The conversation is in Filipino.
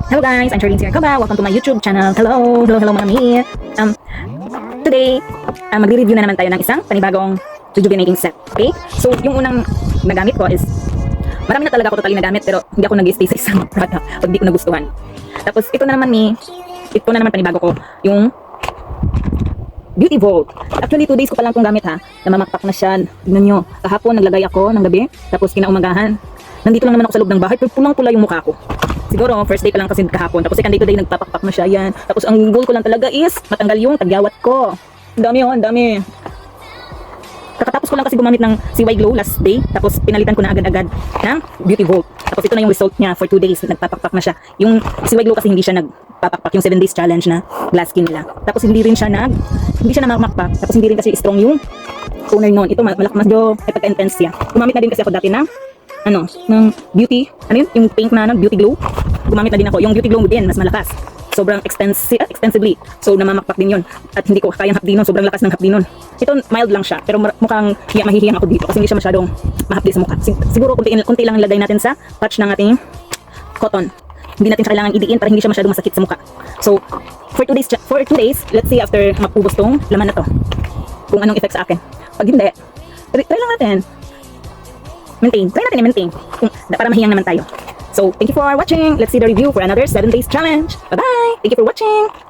Hello guys, I'm Charlene Sierra. Welcome to my YouTube channel. Hello mga mi. Today, magre-review na naman tayo ng isang panibagong rejuvenating set. Okay? So, yung unang nagamit ko is, marami na talaga ako totally nagamit pero hindi ako nag-stay sa isang product pag di ko nagustuhan. Tapos, ito na naman panibago ko, yung Beauty Vault. Actually, 2 days ko pa lang itong gamit ha. Namamakpak na siya. Tignan nyo, kahapon naglagay ako ng gabi, tapos kinaumagahan. Nandito lang naman ako sa loob ng bahay, pero pulang-pula yung mukha ko. Siguro, first day ko lang kasi kahapon. Tapos second day today, nagpapakpak na siya. Yan. Tapos ang goal ko lang talaga is matanggal yung tagyawat ko. Ang dami oh, ang dami. Kakatapos ko lang kasi gumamit ng CY Glow last day. Tapos pinalitan ko na agad-agad ng Beauty Vault. Tapos ito na yung result niya for 2 days. Nagpapakpak na siya. Yung CY Glow kasi hindi siya nagpapakpak. Yung 7 days challenge na glass skin nila. Tapos hindi siya namamakpak. Tapos hindi rin kasi strong yung toner noon. Ito medyo pagka-intense siya. Gumamit na din kasi ako dati ng ng beauty, yung pink na beauty glow. Gumamit na din ako. Yung beauty glow din, mas malakas. Sobrang extensively. So, namamakpak din yun. At hindi ko kayang hapdi nun. Sobrang lakas ng hapdi nun. Ito, mild lang siya. Pero mukhang mahihiyang ako dito. Kasi hindi siya masyadong mahapdi sa mukha. Siguro, kunti lang lagay natin sa patch ng ating cotton. Hindi natin siya kailangan idiin para hindi siya masyadong masakit sa mukha. So, for 2 days, let's see after mapubos tong laman na to. Kung anong effect sa akin. Pag hindi, try lang natin. Try natin i-maintain para mahiyang naman tayo. So, thank you for watching. Let's see the review for another 7 days challenge. Bye-bye! Thank you for watching!